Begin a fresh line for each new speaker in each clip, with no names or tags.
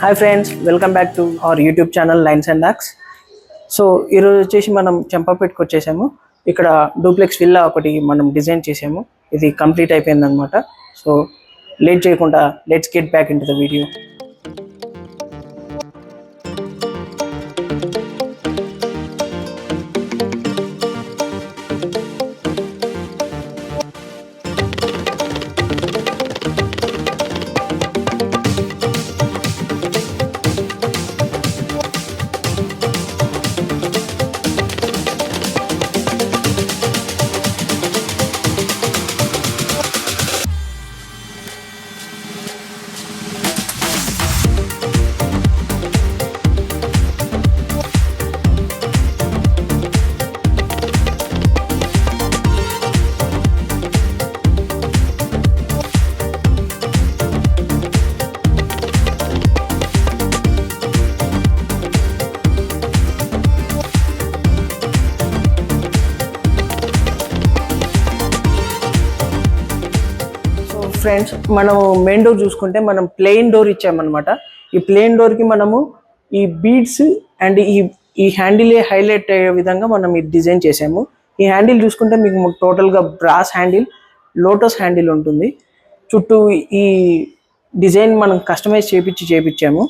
Hi friends, welcome back to our YouTube channel lines and docks. So ఈరోజు వచ్చేసి మనం చంపాపేటకి వచ్చేసాము. ఇక్కడ డూప్లెక్స్ విల్లా ఒకటి మనం డిజైన్ చేసాము. ఇది కంప్లీట్ అయిపోయింది అనమాట. సో లేట్ చేయకుండా let's get back in to the video. Friends, మనం మెయిన్ డోర్ చూసుకుంటే మనం ప్లెయిన్ డోర్ ఇచ్చామన్నమాట. ఈ ప్లెయిన్ డోర్కి మనము ఈ బీడ్స్ అండ్ ఈ హ్యాండిల్ హైలైట్ అయ్యే విధంగా మనం ఇది డిజైన్ చేసాము. ఈ హ్యాండిల్ చూసుకుంటే మీకు టోటల్గా బ్రాస్ హ్యాండిల్, లోటస్ హ్యాండిల్ ఉంటుంది. చుట్టూ ఈ డిజైన్ మనం కస్టమైజ్ చేపించాము.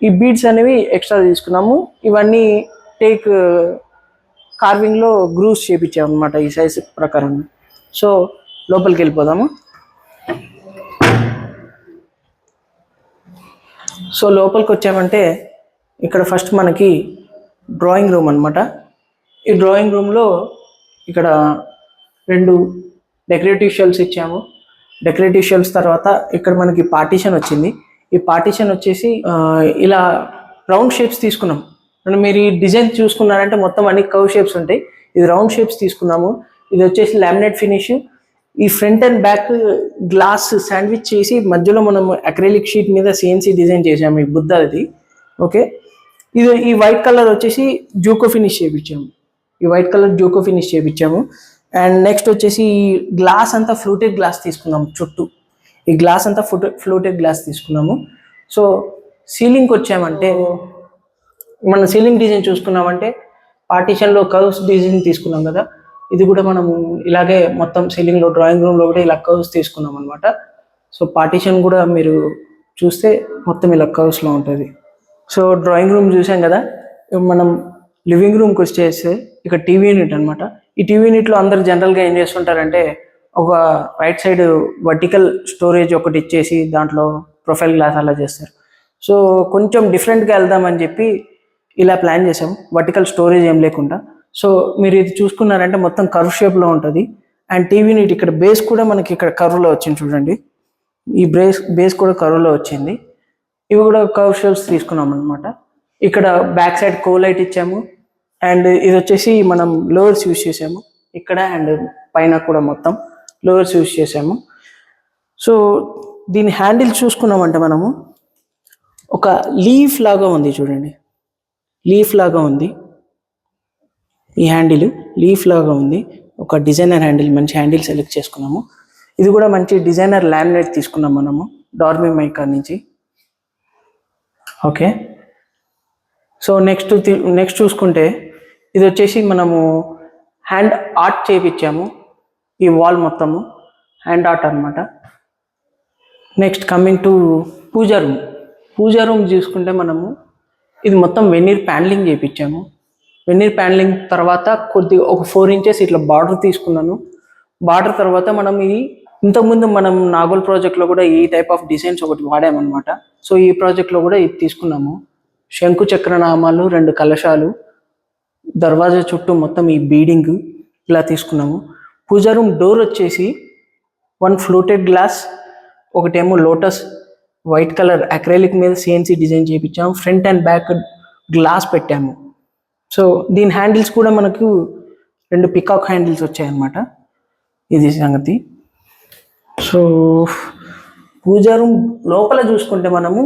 ఈ బీడ్స్ అనేవి ఎక్స్ట్రా తీసుకున్నాము. ఇవన్నీ టేక్ కార్వింగ్లో గ్రూవ్స్ చేపించాము అనమాట ఈ సైజ్ ప్రకారం. సో లోపలికి వెళ్ళిపోదాము. సో లోపలికి వచ్చామంటే ఇక్కడ ఫస్ట్ మనకి డ్రాయింగ్ రూమ్ అనమాట. ఈ డ్రాయింగ్ రూమ్లో ఇక్కడ 2 డెకరేటివ్ షెల్ఫ్స్ ఇచ్చాము. డెకరేటివ్ షెల్ఫ్స్ తర్వాత ఇక్కడ మనకి పార్టీషన్ వచ్చింది. ఈ పార్టీషన్ వచ్చేసి ఇలా రౌండ్ షేప్స్ తీసుకున్నాం. మీరు ఈ డిజైన్ చూసుకున్నారంటే మొత్తం అన్ని కర్వ్ షేప్స్ ఉంటాయి. ఇది రౌండ్ షేప్స్ తీసుకున్నాము. ఇది వచ్చేసి లామినేట్ ఫినిష్. ఈ front and back glass sandwich చేసి మధ్యలో మనం అక్రిలిక్ షీట్ మీద CNC డిజైన్ చేసాము ఈ బుద్ధది. ఓకే, ఇది ఈ వైట్ కలర్ వచ్చేసి జూకో ఫినిష్ చేయించాము. ఈ వైట్ కలర్ జూకో ఫినిష్ చేయించాము. అండ్ నెక్స్ట్ వచ్చేసి ఈ గ్లాస్ అంతా ఫ్లూటెడ్ గ్లాస్ తీసుకున్నాము. చుట్టూ ఈ గ్లాస్ అంతా ఫ్లూటెడ్ గ్లాస్ తీసుకున్నాము. సో సీలింగ్కి వచ్చామంటే మనం సీలింగ్ డిజైన్ చూసుకున్నామంటే పార్టీషన్లో కర్వ్స్ డిజైన్ తీసుకున్నాం కదా. ఇది కూడా మనము ఇలాగే మొత్తం సీలింగ్లో డ్రాయింగ్ రూమ్లో కూడా ఇలా కర్వ్స్ తీసుకున్నాం అనమాట. సో పార్టీషన్ కూడా మీరు చూస్తే మొత్తం ఇలా కర్వ్స్లో ఉంటుంది. సో డ్రాయింగ్ రూమ్ చూసాం కదా. మనం లివింగ్ రూమ్కి వచ్చేస్తే ఇక్కడ టీవీ యూనిట్ అనమాట. ఈ టీవీ యూనిట్లో అందరు జనరల్గా ఏం చేస్తుంటారంటే ఒక రైట్ సైడ్ వర్టికల్ స్టోరేజ్ ఒకటి ఇచ్చేసి దాంట్లో ప్రొఫైల్ గ్లాస్ అలా చేస్తారు. సో కొంచెం డిఫరెంట్గా వెళ్దామని చెప్పి ఇలా ప్లాన్ చేసాము, వర్టికల్ స్టోరేజ్ ఏం లేకుండా. సో మీరు ఇది చూసుకున్నారంటే మొత్తం కర్వ్ షేప్లో ఉంటుంది. అండ్ టీవీ యూనిట్ ఇక్కడ బేస్ కూడా మనకి ఇక్కడ కర్వ్లో వచ్చింది చూడండి. ఈ బేస్ కూడా కర్వ్లో వచ్చింది. ఇవి కూడా కర్వ్ షేప్స్ తీసుకున్నాం అనమాట. ఇక్కడ బ్యాక్ సైడ్ కోలైట్ ఇచ్చాము. అండ్ ఇది వచ్చేసి మనం లోవర్స్ యూజ్ చేసాము ఇక్కడ. అండ్ పైన కూడా మొత్తం లోవర్స్ యూజ్ చేసాము. సో దీని హ్యాండిల్ చూసుకున్నామంటే మనము ఒక లీఫ్ లాగా ఉంది చూడండి. లీఫ్ లాగా ఉంది ఈ హ్యాండిల్. లీఫ్ లాగా ఉంది. ఒక డిజైనర్ హ్యాండిల్, మంచి హ్యాండిల్ సెలెక్ట్ చేసుకున్నాము. ఇది కూడా మంచి డిజైనర్ లామినేట్ తీసుకున్నాం మనము డార్మీ మైకా నుంచి. ఓకే, సో నెక్స్ట్ చూసుకుంటే ఇది వచ్చేసి మనము హ్యాండ్ ఆర్ట్ చేయించాము. ఈ వాల్ మొత్తము హ్యాండ్ ఆర్ట్ అనమాట. Next coming to pooja room. Pooja room చూసుకుంటే మనము ఇది మొత్తం వెనీర్ ప్యానలింగ్ చేయించాము. వెనీర్ ప్యానలింగ్ తర్వాత ఒక 4 ఇంచెస్ ఇట్లా బార్డర్ తీసుకున్నాను. బార్డర్ తర్వాత మనం ఇది ఇంతకుముందు మనం నాగోల్ ప్రాజెక్ట్లో కూడా ఈ టైప్ ఆఫ్ డిజైన్స్ ఒకటి వాడామన్నమాట. సో ఈ ప్రాజెక్ట్లో కూడా ఇది తీసుకున్నాము. శంకు చక్రనామాలు, 2 కలశాలు, దర్వాజా చుట్టూ మొత్తం ఈ బీడింగ్ ఇలా తీసుకున్నాము. పూజా రూమ్ డోర్ వచ్చేసి 1 ఫ్లూటెడ్ గ్లాస్, ఒకటేమో లోటస్ వైట్ కలర్ అక్రైలిక్ మీద CNC డిజైన్ చేయించాము. ఫ్రంట్ అండ్ బ్యాక్ గ్లాస్ పెట్టాము. సో దీని హ్యాండిల్స్ కూడా మనకు 2 పికాక్ హ్యాండిల్స్ వచ్చాయన్నమాట. ఇది సంగతి. సో పూజా రూమ్ లోపల చూసుకుంటే మనము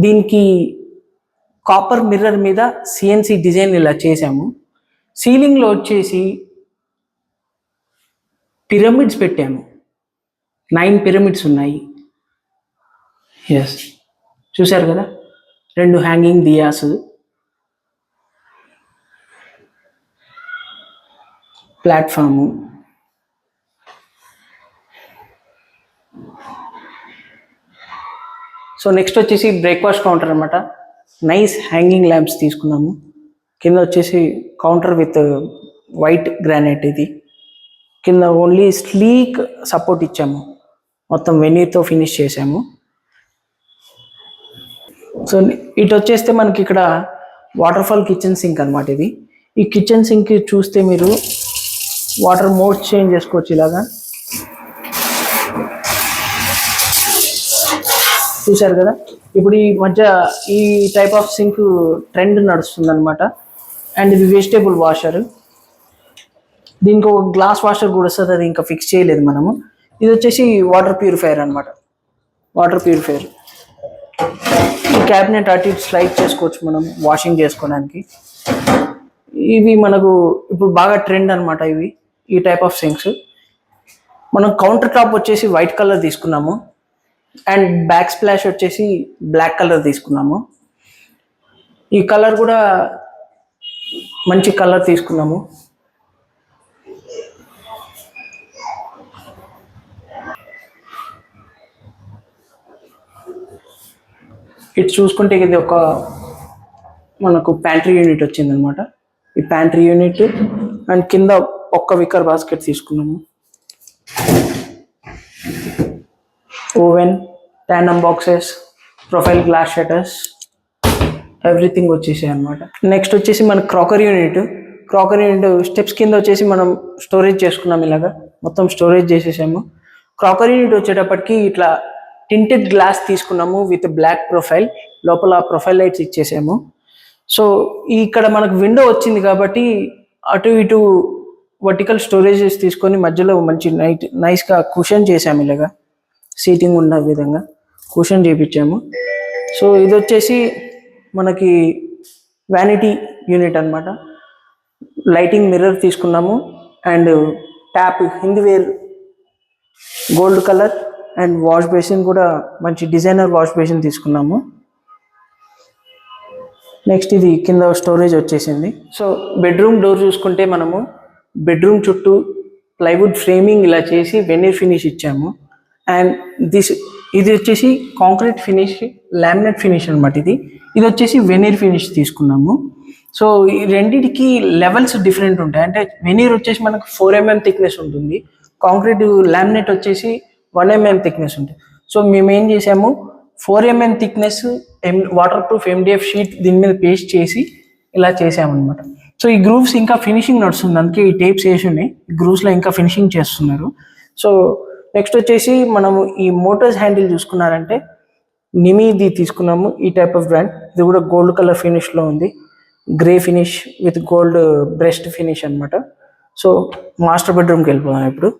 దీనికి కాపర్ మిర్రర్ మీద CNC డిజైన్ ఇలా చేసాము. సీలింగ్లో వచ్చేసి పిరమిడ్స్ పెట్టాము. 9 పిరమిడ్స్ ఉన్నాయి. ఎస్, చూశారు కదా, 2 hanging diyas, platform, so next వచ్చేసి బ్రేక్ఫాస్ట్ కౌంటర్ అనమాట. నైస్ హ్యాంగింగ్ ల్యాంప్స్ తీసుకున్నాము. కింద వచ్చేసి కౌంటర్ విత్ వైట్ గ్రానైట్, ఇది కింద ఓన్లీ స్లీక్ సపోర్ట్ ఇచ్చాము, మొత్తం వెనీర్తో ఫినిష్ చేసాము. సో ఇటు వచ్చేస్తే మనకి ఇక్కడ వాటర్ఫాల్ కిచెన్ సింక్ అనమాట. ఇది ఈ కిచెన్ సింక్ చూస్తే మీరు వాటర్ మోడ్ చేంజ్ చేసుకోవచ్చు ఇలాగా. చూశారు కదా, ఇప్పుడు ఈ మధ్య ఈ టైప్ ఆఫ్ సింక్ ట్రెండ్ నడుస్తుంది అనమాట. అండ్ ఇది వెజిటేబుల్ వాషర్, దీనికి ఒక గ్లాస్ వాషర్ కూడా వస్తుంది, అది ఇంకా ఫిక్స్ చేయలేదు మనము. ఇది వచ్చేసి వాటర్ ప్యూరిఫైయర్ అనమాట, వాటర్ ప్యూరిఫైయర్. ఈ క్యాబినెట్ అటు ఇటు స్లైడ్ చేసుకోవచ్చు మనం వాషింగ్ చేసుకోవడానికి. ఇవి మనకు ఇప్పుడు బాగా ట్రెండ్ అనమాట ఇవి, ఈ టైప్ ఆఫ్ సింక్స్. మనం కౌంటర్ టాప్ వచ్చేసి వైట్ కలర్ తీసుకున్నాము అండ్ బ్యాక్ స్ప్లాష్ వచ్చేసి బ్లాక్ కలర్ తీసుకున్నాము. ఈ కలర్ కూడా మంచి కలర్ తీసుకున్నాము. ఇటు చూసుకుంటే ఇది ఒక మనకు ప్యాంట్రీ యూనిట్ వచ్చింది అనమాట. ఈ ప్యాంట్రీ యూనిట్ అండ్ కింద ఒక్క వికర్ బాస్కెట్ తీసుకున్నాము. Oven, tandem boxes, profile glass shutters, everything వచ్చేసాయి అనమాట. నెక్స్ట్ వచ్చేసి మన crockery unit. Crockery unit steps కింద వచ్చేసి మనం స్టోరేజ్ చేసుకున్నాం, ఇలాగా మొత్తం స్టోరేజ్ చేసేసాము. క్రాకరీ యూనిట్ వచ్చేటప్పటికి ఇట్లా టింటెడ్ గ్లాస్ తీసుకున్నాము విత్ బ్లాక్ ప్రొఫైల్, లోపల ప్రొఫైల్ లైట్స్ ఇచ్చేసాము. సో ఇక్కడ మనకు విండో వచ్చింది కాబట్టి అటు ఇటు వర్టికల్ స్టోరేజెస్ తీసుకొని మధ్యలో మంచి నైస్గా కుషన్ చేసాము, ఇలాగా సీటింగ్ ఉన్న విధంగా కుషన్ చేయించాము. సో ఇది వచ్చేసి మనకి వ్యానిటీ యూనిట్ అనమాట. లైటింగ్ మిర్రర్ తీసుకున్నాము and tap Hindware gold colour and wash basin కూడా మంచి డిజైనర్ వాష్ బేసిన్ తీసుకున్నాము. నెక్స్ట్ ఇది కింద స్టోరేజ్ వచ్చేసింది. సో బెడ్రూమ్ డోర్ చూసుకుంటే మనము బెడ్రూమ్ చుట్టూ ప్లైవుడ్ ఫ్రేమింగ్ ఇలా చేసి వెనీర్ ఫినిష్ ఇచ్చాము. అండ్ ఇది వచ్చేసి కాంక్రీట్ ఫినిష్, లామినేట్ ఫినిష్ అనమాట. ఇది వచ్చేసి వెనీర్ ఫినిష్ తీసుకున్నాము. సో ఈ రెండింటికి లెవెల్స్ డిఫరెంట్ ఉంటాయి. అంటే వెనీర్ వచ్చేసి మనకు 4 mm థిక్నెస్ ఉంటుంది, కాంక్రీట్ లామినేట్ వచ్చేసి 1 mm థిక్నెస్ ఉంటుంది. సో మేము ఏం చేసాము, 4 mm thickness water proof MDF sheet దీని మీద పేస్ట్ చేసి ఇలా చేసామన్నమాట. సో ఈ గ్రూవ్స్ ఇంకా ఫినిషింగ్ నడుస్తుంది, అందుకే ఈ టేప్స్ వేసి ఉన్నాయి, ఈ గ్రూవ్స్లో ఇంకా ఫినిషింగ్ చేస్తున్నారు. సో నెక్స్ట్ వచ్చేసి మనము ఈ మోటార్స్ హ్యాండిల్ చూసుకున్నారంటే నిమీది తీసుకున్నాము, ఈ టైప్ ఆఫ్ బ్రాండ్. ఇది కూడా గోల్డ్ కలర్ ఫినిష్లో ఉంది, grey finish with gold breast finish అనమాట. సో మాస్టర్ బెడ్రూమ్కి వెళ్ళిపోదాం ఇప్పుడు.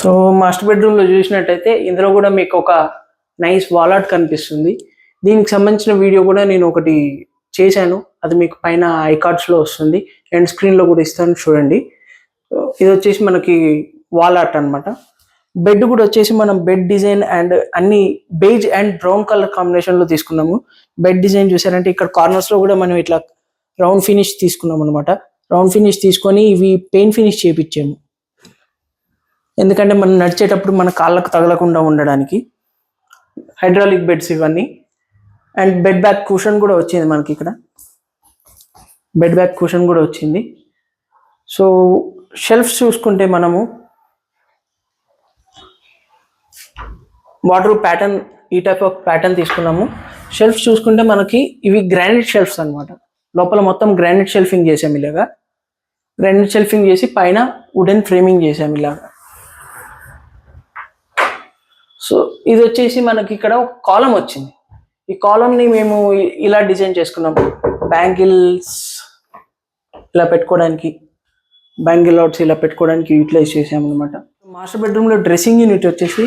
సో మాస్టర్ బెడ్రూమ్లో చూసినట్టయితే ఇందులో కూడా మీకు ఒక నైస్ వాల్ ఆర్ట్ కనిపిస్తుంది. దీనికి సంబంధించిన వీడియో కూడా నేను ఒకటి చేశాను, అది మీకు పైన ఐకార్డ్స్లో వస్తుంది, ఎండ్ స్క్రీన్లో కూడా ఇస్తాను చూడండి. ఇది వచ్చేసి మనకి వాల్ ఆర్ట్ అనమాట. బెడ్ కూడా వచ్చేసి మనం బెడ్ డిజైన్ అండ్ అన్ని బేజ్ అండ్ బ్రౌన్ కలర్ కాంబినేషన్లో తీసుకున్నాము. బెడ్ డిజైన్ చూసారంటే ఇక్కడ కార్నర్స్లో కూడా మనం ఇట్లా రౌండ్ ఫినిష్ తీసుకున్నాం అనమాట. రౌండ్ ఫినిష్ తీసుకొని ఇవి పెయింట్ ఫినిష్ చేపించాము, ఎందుకంటే మనం నడిచేటప్పుడు మన కాళ్ళకు తగలకుండా ఉండడానికి. హైడ్రాలిక్ బెడ్స్ ఇవన్నీ. అండ్ బెడ్ బ్యాక్ కుషన్ కూడా వచ్చింది మనకి, ఇక్కడ బెడ్ బ్యాక్ కుషన్ కూడా వచ్చింది. సో షెల్ఫ్స్ చూసుకుంటే మనము వాటర్ ప్యాటర్న్, ఈ టైప్ ఆఫ్ ప్యాటర్న్ తీసుకున్నాము. షెల్ఫ్స్ చూసుకుంటే మనకి ఇవి గ్రానైట్ షెల్ఫ్స్ అనమాట. లోపల మొత్తం గ్రానైట్ షెల్ఫింగ్ చేసాము, ఇలాగా గ్రానైట్ షెల్ఫింగ్ చేసి పైన వుడెన్ ఫ్రేమింగ్ చేసాము ఇలాగా. సో ఇది వచ్చేసి మనకి ఇక్కడ ఒక కాలం వచ్చింది. ఈ కాలంని మేము ఇలా డిజైన్ చేసుకున్నాము, బ్యాంగిల్స్ ఇలా పెట్టుకోవడానికి, బ్యాంగిల్ అవుట్స్ ఇలా పెట్టుకోవడానికి యూటిలైజ్ చేసాము అనమాట. మాస్టర్ బెడ్రూమ్లో డ్రెస్సింగ్ యూనిట్ వచ్చేసి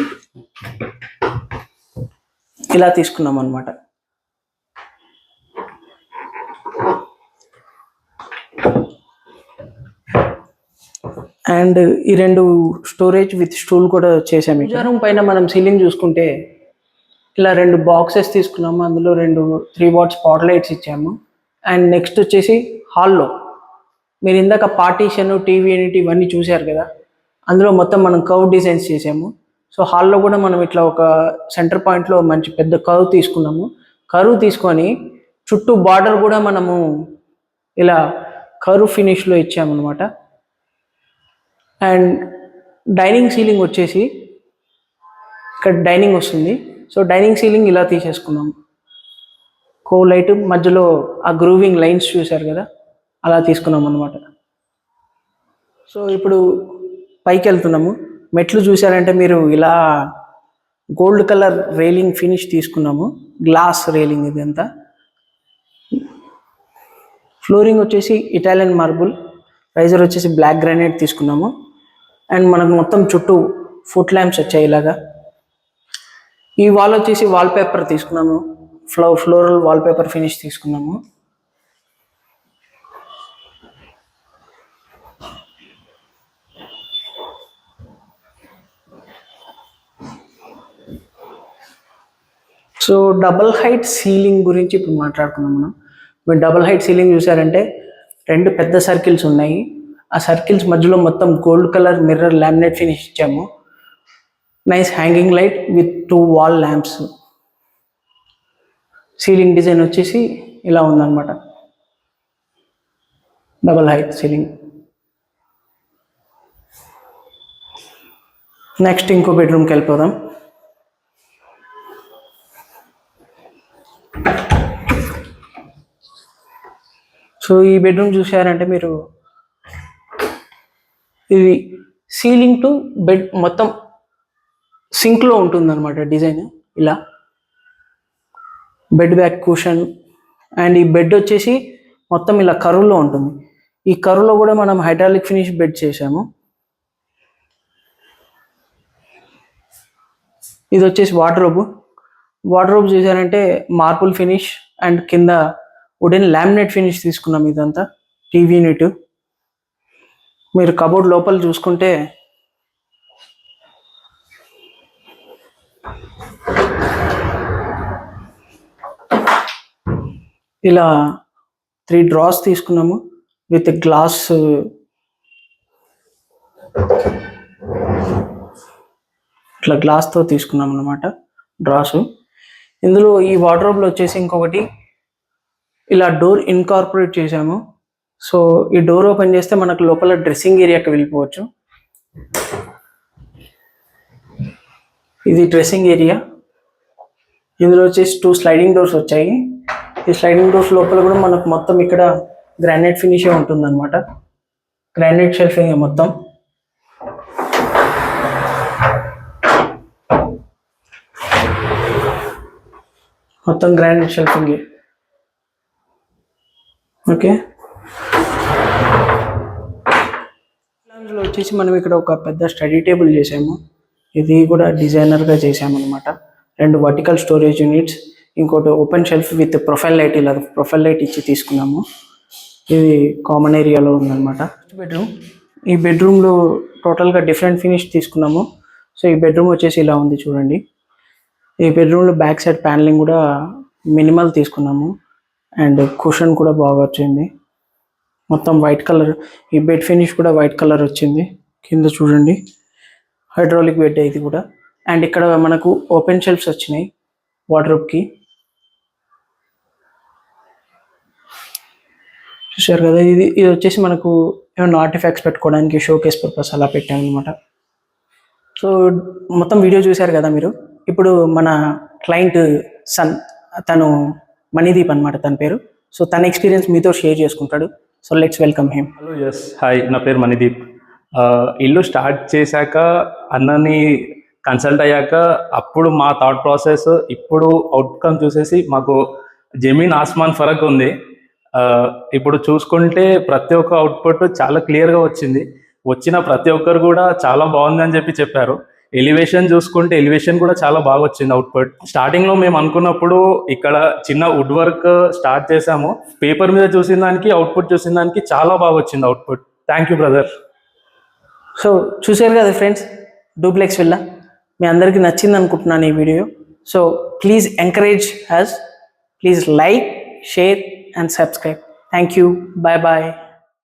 ఇలా తీసుకున్నాం అనమాట. అండ్ ఈ 2 స్టోరేజ్ విత్ స్టూల్ కూడా చేసాము. పూజా రూమ్ పైన మనం సీలింగ్ చూసుకుంటే ఇలా 2 బాక్సెస్ తీసుకున్నాము, అందులో 2 3 వాట్ స్పాట్ లైట్స్ ఇచ్చాము. అండ్ నెక్స్ట్ వచ్చేసి హాల్లో మీరు ఇందాక పార్టీషన్, టీవీ యూనిట్ ఇవన్నీ చూశారు కదా, అందులో మొత్తం మనం కర్వ్ డిజైన్స్ చేసాము. సో హాల్లో కూడా మనం ఇట్లా ఒక సెంటర్ పాయింట్లో మంచి పెద్ద కర్వ్ తీసుకున్నాము. కర్వ్ తీసుకొని చుట్టూ బార్డర్ కూడా మనము ఇలా కర్వ్ ఫినిష్లో ఇచ్చామన్నమాట. అండ్ డైనింగ్ సీలింగ్ వచ్చేసి ఇక్కడ డైనింగ్ వస్తుంది. సో డైనింగ్ సీలింగ్ ఇలా తీసేసుకున్నాము. లైట్ మధ్యలో ఆ గ్రూవింగ్ లైన్స్ చూశారు కదా, అలా తీసుకున్నాం అనమాట. సో ఇప్పుడు పైకి వెళ్తున్నాము. మెట్లు చూసారంటే మీరు ఇలా గోల్డ్ కలర్ రైలింగ్ ఫినిష్ తీసుకున్నాము, గ్లాస్ రైలింగ్ ఇదంతా. ఫ్లోరింగ్ వచ్చేసి ఇటాలియన్ మార్బుల్, రైజర్ వచ్చేసి బ్లాక్ గ్రానైట్ తీసుకున్నాము. అండ్ మనకు మొత్తం చుట్టూ ఫుట్ ల్యాంప్స్ వచ్చాయి ఇలాగా. ఈ వాల్ వచ్చేసి వాల్ పేపర్ తీసుకున్నాము, ఫ్లోరల్ వాల్ పేపర్ ఫినిష్ తీసుకున్నాము. సో డబల్ హైట్ సీలింగ్ గురించి ఇప్పుడు మాట్లాడుకున్నాం మనం. మీరు డబల్ హైట్ సీలింగ్ చూసారంటే 2 పెద్ద సర్కిల్స్ ఉన్నాయి. ఆ సర్కిల్స్ మధ్యలో మొత్తం gold colour mirror laminate finish ఇచ్చాము. Nice hanging light with 2 wall lamps. Ceiling design వచ్చేసి ఇలా ఉందన్నమాట, డబల్ హైట్ సీలింగ్. నెక్స్ట్ ఇంకో బెడ్రూమ్కి వెళ్ళిపోదాం. సో ఈ బెడ్రూమ్ చూసారంటే మీరు, ఇది సీలింగ్ టు బెడ్ మొత్తం సింక్లో ఉంటుందన్నమాట డిజైన్. ఇలా బెడ్ బ్యాక్ కుషన్. అండ్ ఈ బెడ్ వచ్చేసి మొత్తం ఇలా కర్వ్లో ఉంటుంది. ఈ కర్వ్లో కూడా మనం హైడ్రాలిక్ ఫినిష్ బెడ్ చేసాము. ఇది వచ్చేసి వార్డ్రోబ్ చూసారంటే మార్బుల్ ఫినిష్ అండ్ కింద వుడెన్ లామినేట్ ఫినిష్ తీసుకున్నాం. ఇదంతా టీవీ యూనిట్. మీరు కబోర్డ్ లోపల చూసుకుంటే ఇలా 3 డ్రాస్ తీసుకున్నాము విత్ గ్లాస్. ఇట్లా గ్లాస్తో తీసుకున్నాం అన్నమాట డ్రాసు. ఇందులో ఈ వార్డ్రోబ్లో వచ్చేసి ఇంకొకటి ఇలా డోర్ ఇన్కార్పొరేట్ చేసాము. సో ఈ డోర్ ఓపెన్ చేస్తే మనకు లోపల డ్రెస్సింగ్ ఏరియాకి వెళ్ళిపోవచ్చు. ఇది డ్రెస్సింగ్ ఏరియా. ఇందులో వచ్చేసి 2 స్లైడింగ్ డోర్స్ వచ్చాయి. ఈ స్లైడింగ్ డోర్స్ లోపల కూడా మనకు మొత్తం ఇక్కడ గ్రానైట్ ఫినిషే ఉంటుంది అనమాట. గ్రానైట్ షెల్ఫింగ్ మొత్తం. Granite shelving. ఓకే, లో వచ్చేసి మనం ఇక్కడ ఒక పెద్ద స్టడీ టేబుల్ చేసాము. ఇది కూడా డిజైనర్గా చేసామన్నమాట. 2 వర్టికల్ స్టోరేజ్ యూనిట్స్, ఇంకోటి open shelf with profile light. ఇలా ప్రొఫైల్ లైట్ ఇచ్చి తీసుకున్నాము. ఇది కామన్ ఏరియాలో ఉందన్నమాట. బెడ్రూమ్. ఈ బెడ్రూమ్లో టోటల్గా డిఫరెంట్ ఫినిష్ తీసుకున్నాము. సో ఈ బెడ్రూమ్ వచ్చేసి ఇలా ఉంది చూడండి. ఈ బెడ్రూమ్లో బ్యాక్ సైడ్ ప్యానలింగ్ కూడా మినిమల్ తీసుకున్నాము. అండ్ కుషన్ కూడా బాగా వచ్చింది. మొత్తం వైట్ కలర్. ఈ బెడ్ ఫినిష్ కూడా వైట్ కలర్ వచ్చింది. కింద చూడండి హైడ్రాలిక్ బెడ్ ఇది కూడా. అండ్ ఇక్కడ మనకు ఓపెన్ షెల్ఫ్స్ వచ్చినాయి వార్డ్రోబ్కి. చూసారు కదా, ఇది వచ్చేసి మనకు ఏమైనా ఆర్టిఫాక్ట్స్ పెట్టుకోవడానికి షోకేస్ పర్పస్ అలా పెట్టామన్నమాట. సో మొత్తం వీడియో చూశారు కదా మీరు. ఇప్పుడు మన క్లయింట్ సన్, తను మణిదీప్ అనమాట తన పేరు. సో తన ఎక్స్పీరియన్స్ మీతో షేర్ చేసుకుంటాడు. So let's welcome him.
Hello, yes, hi, నా పేరు మణిదీప్. ఇల్లు స్టార్ట్ చేశాక, అన్నని కన్సల్ట్ అయ్యాక, అప్పుడు మా థాట్ ప్రాసెస్ ఇప్పుడు అవుట్కమ్ చూసేసి మాకు జమీన్ ఆస్మాన్ ఫరక్ ఉంది. ఇప్పుడు చూసుకుంటే ప్రతి ఒక్క అవుట్పుట్ చాలా క్లియర్గా వచ్చింది. వచ్చిన ప్రతి ఒక్కరు కూడా చాలా బాగుందని చెప్పారు. ఎలివేషన్ చూసుకుంటే ఎలివేషన్ కూడా చాలా బాగా వచ్చింది అవుట్పుట్. స్టార్టింగ్లో మేము అనుకున్నప్పుడు ఇక్కడ చిన్న వుడ్ వర్క్ స్టార్ట్ చేసాము. పేపర్ మీద చూసిన దానికి అవుట్పుట్ చూసిన దానికి చాలా బాగా వచ్చింది output. Thank you brother.
So చూసారు కదా ఫ్రెండ్స్, డూప్లెక్స్ విల్లా మీ అందరికీ నచ్చింది అనుకుంటున్నాను ఈ వీడియో. So please encourage us, please like, share and subscribe. Thank you, bye bye.